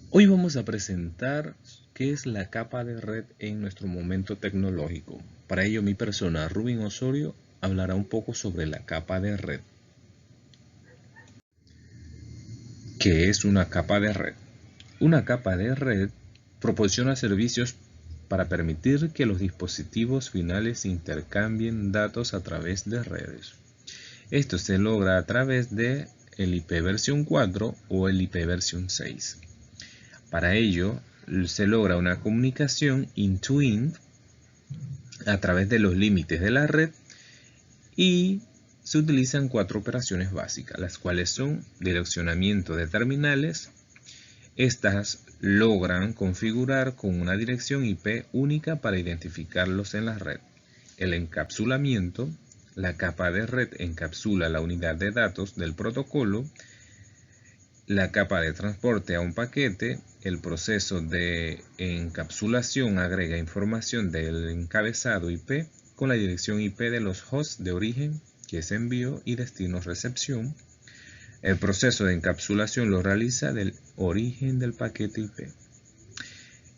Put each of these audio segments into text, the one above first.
Hoy vamos a presentar qué es la capa de red en nuestro momento tecnológico. Para ello, mi persona, Rubin Osorio, hablará un poco sobre la capa de red. ¿Qué es una capa de red? Una capa de red proporciona servicios para permitir que los dispositivos finales intercambien datos a través de redes. Esto se logra a través de el IP versión 4 o el IP versión 6. Para ello, se logra una comunicación end-to-end a través de los límites de la red y se utilizan 4 operaciones básicas, las cuales son direccionamiento de terminales. Estas logran configurar con una dirección IP única para identificarlos en la red. El encapsulamiento, la capa de red encapsula la unidad de datos del protocolo. La capa de transporte a un paquete, el proceso de encapsulación agrega información del encabezado IP con la dirección IP de los hosts de origen, que es envío, y destino recepción. El proceso de encapsulación lo realiza del origen del paquete IP.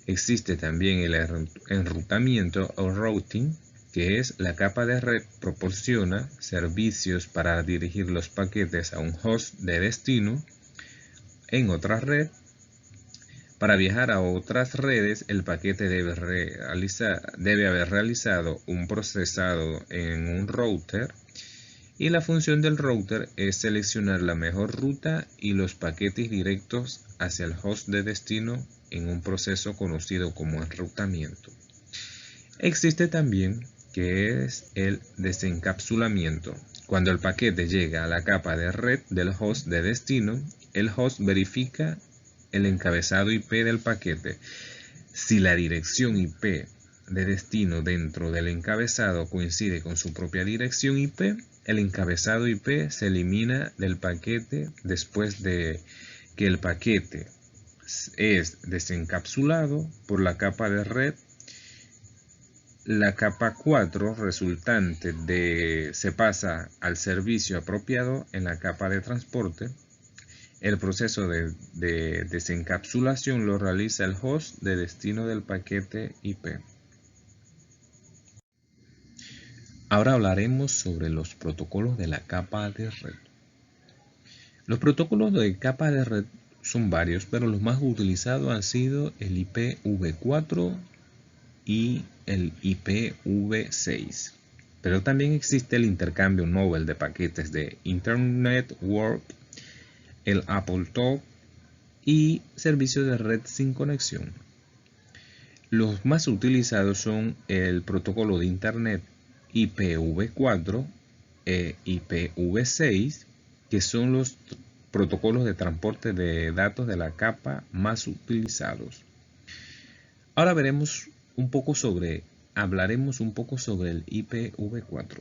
Existe también el enrutamiento o routing, que es la capa de red proporciona servicios para dirigir los paquetes a un host de destino en otra red. Para viajar a otras redes, el paquete debe haber realizado un procesado en un router y la función del router es seleccionar la mejor ruta y los paquetes directos hacia el host de destino en un proceso conocido como enrutamiento. Existe también que es el desencapsulamiento. Cuando el paquete llega a la capa de red del host de destino, el host verifica el encabezado IP del paquete. Si la dirección IP de destino dentro del encabezado coincide con su propia dirección IP, el encabezado IP se elimina del paquete después de que el paquete es desencapsulado por la capa de red. La capa 4 resultante se pasa al servicio apropiado en la capa de transporte. El proceso de desencapsulación lo realiza el host de destino del paquete IP. Ahora hablaremos sobre los protocolos de la capa de red. Los protocolos de capa de red son varios, pero los más utilizados han sido el IPv4 y el IPv6. Pero también existe el intercambio novel de paquetes de Internet Work, el AppleTalk y servicios de red sin conexión. Los más utilizados son el protocolo de Internet IPv4 e IPv6, que son los protocolos de transporte de datos de la capa más utilizados. Ahora hablaremos un poco sobre el IPv4.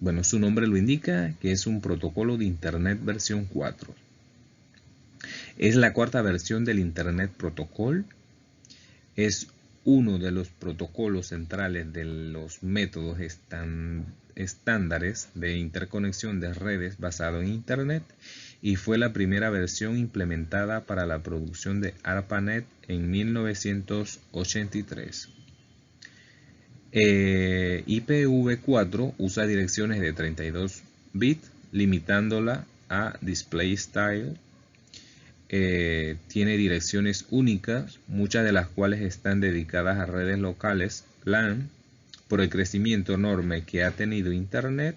Bueno, su nombre lo indica, que es un protocolo de Internet versión 4. Es la cuarta versión del Internet Protocol. Es uno de los protocolos centrales de los métodos estándares de interconexión de redes basado en Internet y fue la primera versión implementada para la producción de ARPANET en 1983. IPv4 usa direcciones de 32 bits, limitándola a display style. Tiene direcciones únicas, muchas de las cuales están dedicadas a redes locales LAN. Por el crecimiento enorme que ha tenido Internet,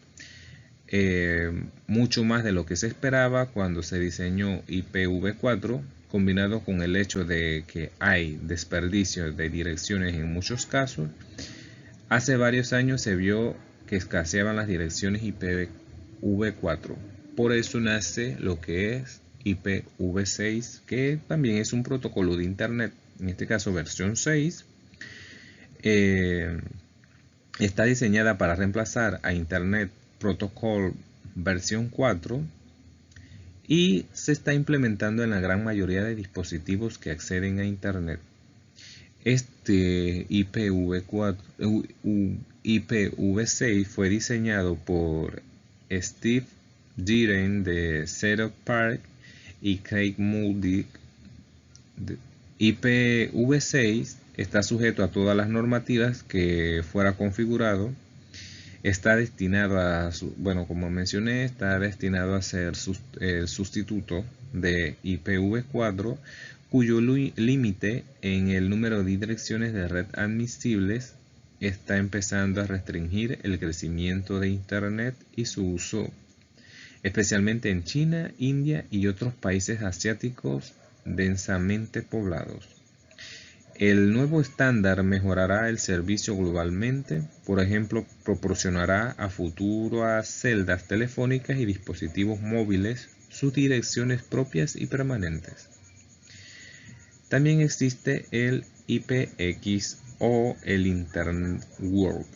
mucho más de lo que se esperaba cuando se diseñó IPv4, combinado con el hecho de que hay desperdicio de direcciones en muchos casos. Hace varios años se vio que escaseaban las direcciones IPv4. Por eso nace lo que es IPv6, que también es un protocolo de Internet, en este caso versión 6. Está diseñada para reemplazar a Internet Protocol versión 4 y se está implementando en la gran mayoría de dispositivos que acceden a Internet. Este IPv6 fue diseñado por Steve Dieren de Xerox PARC y Craig Moody IPv6 está sujeto a todas las normativas que fuera configurado. Está destinado a, bueno, como mencioné, está destinado a ser el sustituto de IPv4, cuyo límite en el número de direcciones de red admisibles está empezando a restringir el crecimiento de Internet y su uso, especialmente en China, India y otros países asiáticos densamente poblados. El nuevo estándar mejorará el servicio globalmente, por ejemplo, proporcionará a futuras celdas telefónicas y dispositivos móviles sus direcciones propias y permanentes. También existe el IPX o el Inter-World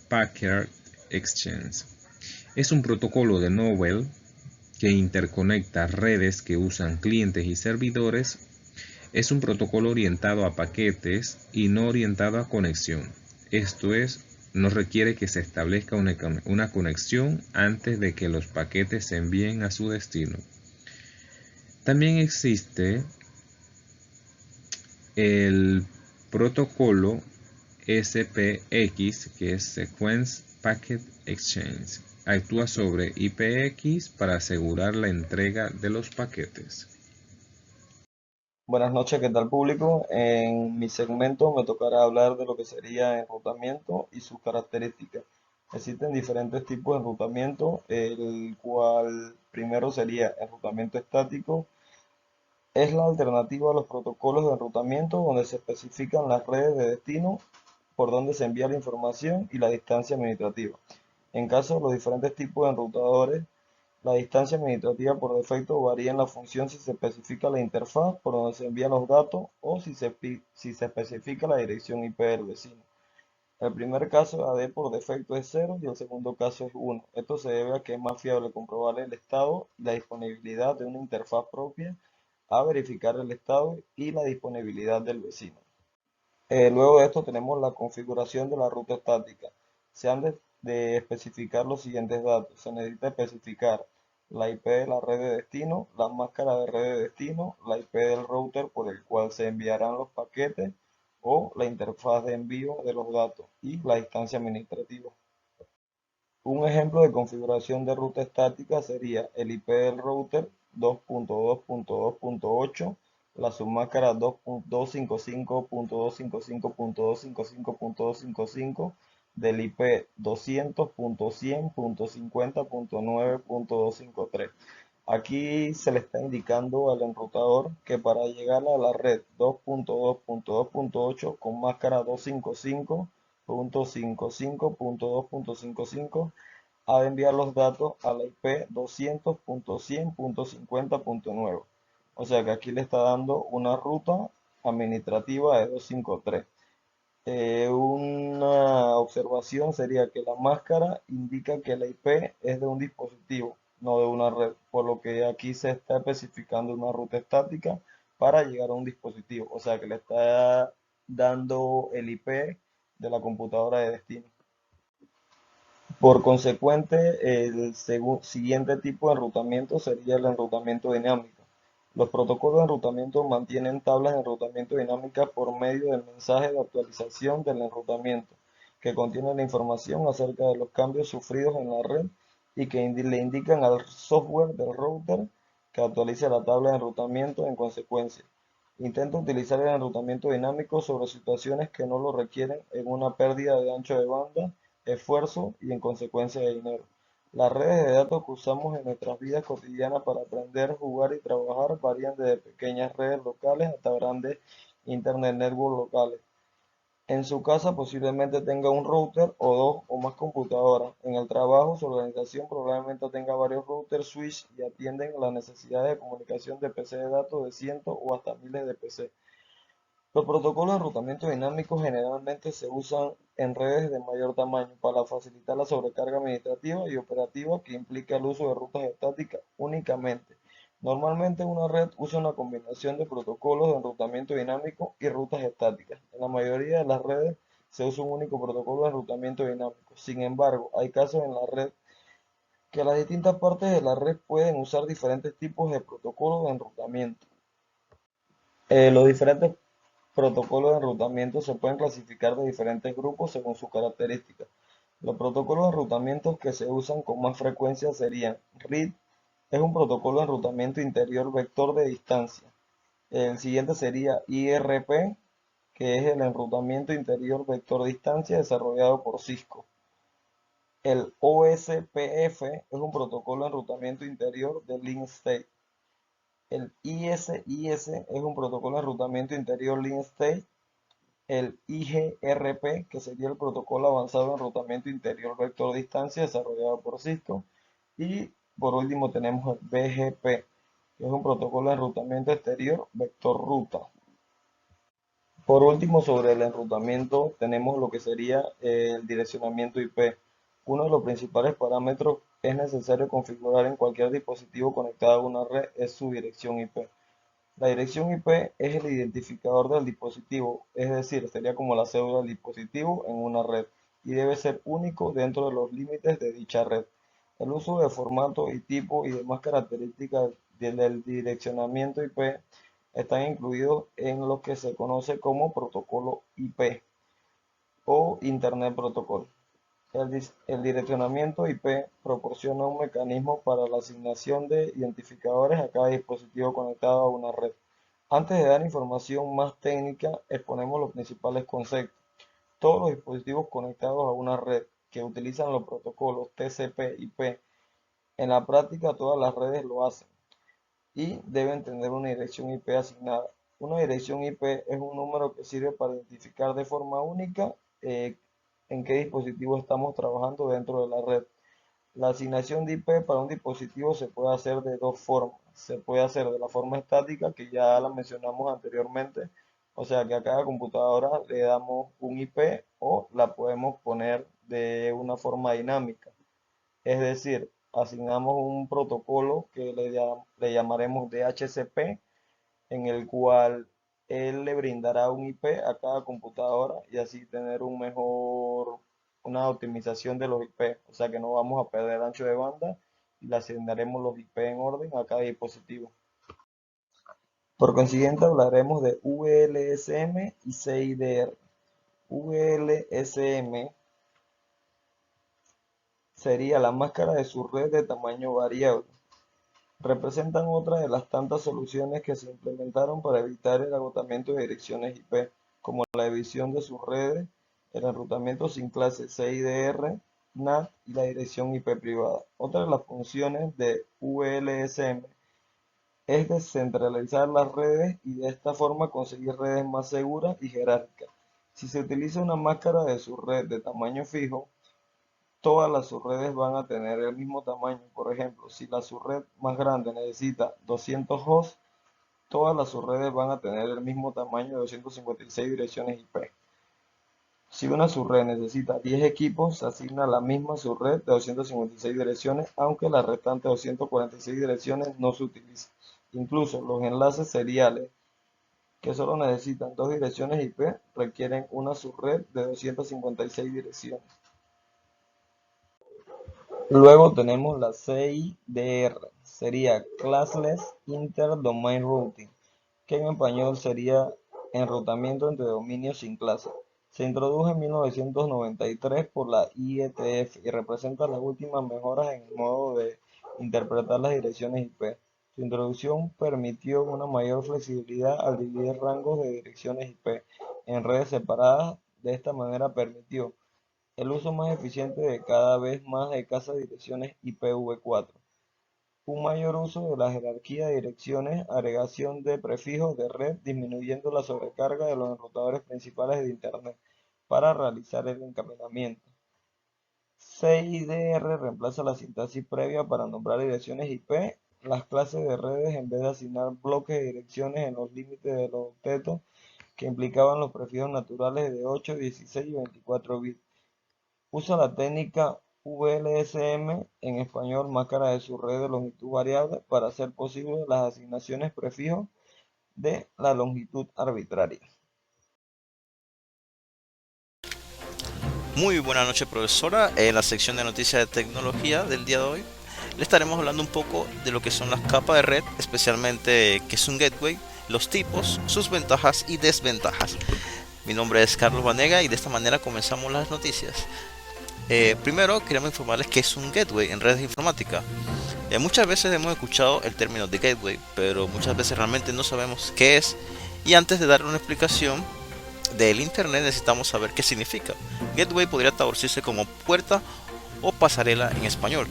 Packet Exchange. Es un protocolo de Novell que interconecta redes que usan clientes y servidores. Es un protocolo orientado a paquetes y no orientado a conexión. Esto es, no requiere que se establezca una conexión antes de que los paquetes se envíen a su destino. También existe el protocolo SPX, que es Sequence Packet Exchange. Actúa sobre IPX para asegurar la entrega de los paquetes. Buenas noches, ¿qué tal público? En mi segmento me tocará hablar de lo que sería enrutamiento y sus características. Existen diferentes tipos de enrutamiento, el cual primero sería enrutamiento estático. Es la alternativa a los protocolos de enrutamiento donde se especifican las redes de destino por donde se envía la información y la distancia administrativa. En caso de los diferentes tipos de enrutadores, la distancia administrativa por defecto varía en la función si se especifica la interfaz por donde se envían los datos o si se especifica la dirección IP del vecino. El primer caso AD por defecto es 0 y el segundo caso es 1. Esto se debe a que es más fiable comprobar el estado y la disponibilidad de una interfaz propia a verificar el estado y la disponibilidad del vecino. Luego de esto tenemos la configuración de la ruta estática. Se han de especificar los siguientes datos. Se necesita especificar la IP de la red de destino, la máscara de red de destino, la IP del router por el cual se enviarán los paquetes o la interfaz de envío de los datos y la distancia administrativa. Un ejemplo de configuración de ruta estática sería el IP del router 2.2.2.8, la submáscara 255.255.255.255 del IP 200.100.50.9.253. Aquí se le está indicando al enrutador que para llegar a la red 2.2.2.8 con máscara 255.55.2.55 ha de enviar los datos a la IP 200.100.50.9. O sea que aquí le está dando una ruta administrativa de 253. Una observación sería que la máscara indica que la IP es de un dispositivo, no de una red, por lo que aquí se está especificando una ruta estática para llegar a un dispositivo, o sea que le está dando el IP de la computadora de destino. Por consecuente, el siguiente tipo de enrutamiento sería el enrutamiento dinámico. Los protocolos de enrutamiento mantienen tablas de enrutamiento dinámica por medio del mensaje de actualización del enrutamiento, que contiene la información acerca de los cambios sufridos en la red y que le indican al software del router que actualice la tabla de enrutamiento en consecuencia. Intenta utilizar el enrutamiento dinámico sobre situaciones que no lo requieren en una pérdida de ancho de banda, esfuerzo y en consecuencia de dinero. Las redes de datos que usamos en nuestras vidas cotidianas para aprender, jugar y trabajar varían desde pequeñas redes locales hasta grandes Internet Networks locales. En su casa posiblemente tenga un router o dos o más computadoras. En el trabajo, su organización probablemente tenga varios routers switch y atienden las necesidades de comunicación de PC de datos de cientos o hasta miles de PC. Los protocolos de enrutamiento dinámico generalmente se usan en redes de mayor tamaño para facilitar la sobrecarga administrativa y operativa que implica el uso de rutas estáticas únicamente. Normalmente una red usa una combinación de protocolos de enrutamiento dinámico y rutas estáticas. En la mayoría de las redes se usa un único protocolo de enrutamiento dinámico. Sin embargo, hay casos en la red que las distintas partes de la red pueden usar diferentes tipos de protocolos de enrutamiento. Los diferentes protocolos de enrutamiento se pueden clasificar de diferentes grupos según sus características. Los protocolos de enrutamiento que se usan con más frecuencia serían RID, es un protocolo de enrutamiento interior vector de distancia. El siguiente sería IRP, que es el enrutamiento interior vector distancia desarrollado por Cisco. El OSPF es un protocolo de enrutamiento interior de Link State. El ISIS es un protocolo de enrutamiento interior Link State. El IGRP, que sería el protocolo avanzado de enrutamiento interior vector distancia desarrollado por Cisco. Y por último tenemos el BGP, que es un protocolo de enrutamiento exterior vector ruta. Por último, sobre el enrutamiento tenemos lo que sería el direccionamiento IP. Uno de los principales parámetros que es necesario configurar en cualquier dispositivo conectado a una red es su dirección IP. La dirección IP es el identificador del dispositivo, es decir, sería como la cédula del dispositivo en una red y debe ser único dentro de los límites de dicha red. El uso de formato y tipo y demás características del direccionamiento IP están incluidos en lo que se conoce como protocolo IP o Internet Protocol. El direccionamiento IP proporciona un mecanismo para la asignación de identificadores a cada dispositivo conectado a una red. Antes de dar información más técnica, exponemos los principales conceptos. Todos los dispositivos conectados a una red que utilizan los protocolos TCP/IP, en la práctica todas las redes lo hacen y deben tener una dirección IP asignada. Una dirección IP es un número que sirve para identificar de forma única en qué dispositivo estamos trabajando dentro de la red. La asignación de IP para un dispositivo se puede hacer de dos formas. Se puede hacer de la forma estática, que ya la mencionamos anteriormente, o sea que a cada computadora le damos un IP, o la podemos poner de una forma dinámica. Es decir, asignamos un protocolo que le llamaremos DHCP, en el cual él le brindará un IP a cada computadora y así tener una optimización de los IP. O sea que no vamos a perder ancho de banda y le asignaremos los IP en orden a cada dispositivo. Por consiguiente, hablaremos de VLSM y CIDR. VLSM sería la máscara de su red de tamaño variable. Representan otra de las tantas soluciones que se implementaron para evitar el agotamiento de direcciones IP, como la división de sus redes, el enrutamiento sin clase CIDR, NAT y la dirección IP privada. Otra de las funciones de VLSM es descentralizar las redes y de esta forma conseguir redes más seguras y jerárquicas. Si se utiliza una máscara de su red de tamaño fijo, todas las subredes van a tener el mismo tamaño. Por ejemplo, si la subred más grande necesita 200 hosts, todas las subredes van a tener el mismo tamaño de 256 direcciones IP. Si una subred necesita 10 equipos, se asigna la misma subred de 256 direcciones, aunque las restantes 246 direcciones no se utilizan. Incluso los enlaces seriales, que solo necesitan 2 direcciones IP, requieren una subred de 256 direcciones. Luego tenemos la CIDR, sería Classless Inter-Domain Routing, que en español sería enrutamiento entre dominios sin clase. Se introdujo en 1993 por la IETF y representa las últimas mejoras en el modo de interpretar las direcciones IP. Su introducción permitió una mayor flexibilidad al dividir rangos de direcciones IP en redes separadas. De esta manera permitió el uso más eficiente de cada vez más de escasas direcciones IPv4, un mayor uso de la jerarquía de direcciones, agregación de prefijos de red, disminuyendo la sobrecarga de los enrutadores principales de Internet para realizar el encaminamiento. CIDR reemplaza la sintaxis previa para nombrar direcciones IP. Las clases de redes, en vez de asignar bloques de direcciones en los límites de los octetos que implicaban los prefijos naturales de 8, 16 y 24 bits, usa la técnica VLSM, en español máscara de subred de longitud variable, para hacer posible las asignaciones prefijos de la longitud arbitraria. Muy buenas noches, profesora. En la sección de noticias de tecnología del día de hoy le estaremos hablando un poco de lo que son las capas de red, especialmente qué es un gateway, los tipos, sus ventajas y desventajas. Mi nombre es Carlos Vanega y de esta manera comenzamos las noticias. Primero queremos informarles qué es un gateway en redes informáticas. Muchas veces hemos escuchado el término de gateway, pero muchas veces realmente no sabemos qué es. Y antes de darle una explicación del internet necesitamos saber qué significa. Gateway podría traducirse como puerta o pasarela en español.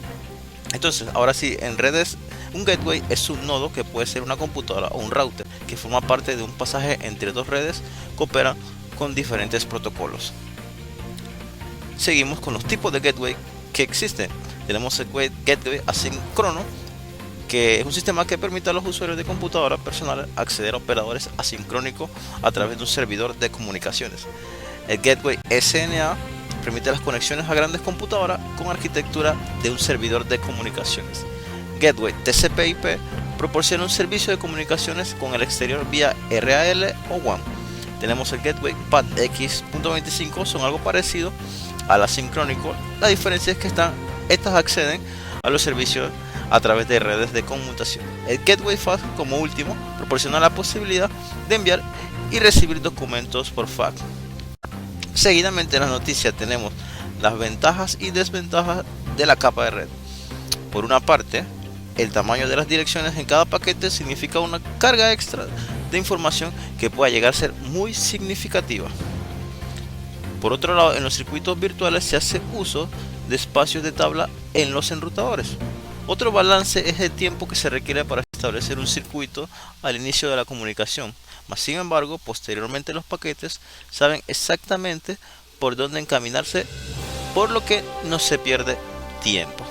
Entonces, ahora sí, en redes, un gateway es un nodo que puede ser una computadora o un router que forma parte de un pasaje entre dos redes que operan con diferentes protocolos. Seguimos con los tipos de gateway que existen. Tenemos el gateway asíncrono, que es un sistema que permite a los usuarios de computadora personal acceder a operadores asincrónicos a través de un servidor de comunicaciones. El gateway SNA permite las conexiones a grandes computadoras con arquitectura de un servidor de comunicaciones. Gateway TCP/IP proporciona un servicio de comunicaciones con el exterior vía RAL o WAN. Tenemos el gateway PATX.25, son algo parecido al asincrónico. La diferencia es que estas acceden a los servicios a través de redes de conmutación. El gateway FAT, como último, proporciona la posibilidad de enviar y recibir documentos por fax. Seguidamente en las noticias tenemos las ventajas y desventajas de la capa de red. Por una parte, el tamaño de las direcciones en cada paquete significa una carga extra de información que pueda llegar a ser muy significativa. Por otro lado, en los circuitos virtuales se hace uso de espacios de tabla en los enrutadores. Otro balance es el tiempo que se requiere para establecer un circuito al inicio de la comunicación. Sin embargo, posteriormente los paquetes saben exactamente por dónde encaminarse, por lo que no se pierde tiempo.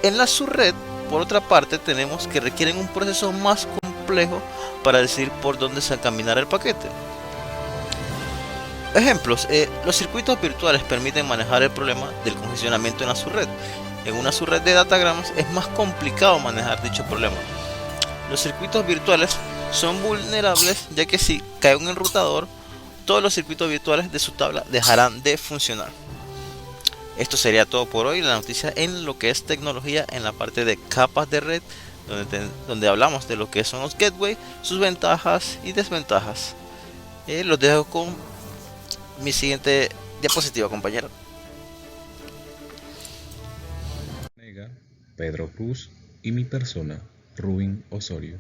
En la subred, por otra parte, tenemos que requieren un proceso más complejo para decidir por dónde se encaminará el paquete. Ejemplos, los circuitos virtuales permiten manejar el problema del congestionamiento en la subred. En una subred de datagramas es más complicado manejar dicho problema. Los circuitos virtuales son vulnerables, ya que si cae un enrutador, todos los circuitos virtuales de su tabla dejarán de funcionar. Esto sería todo por hoy, la noticia en lo que es tecnología en la parte de capas de red, donde hablamos de lo que son los gateway, sus ventajas y desventajas. Los dejo con mi siguiente diapositiva, compañero. Pedro Cruz y mi persona, Rubin Osorio.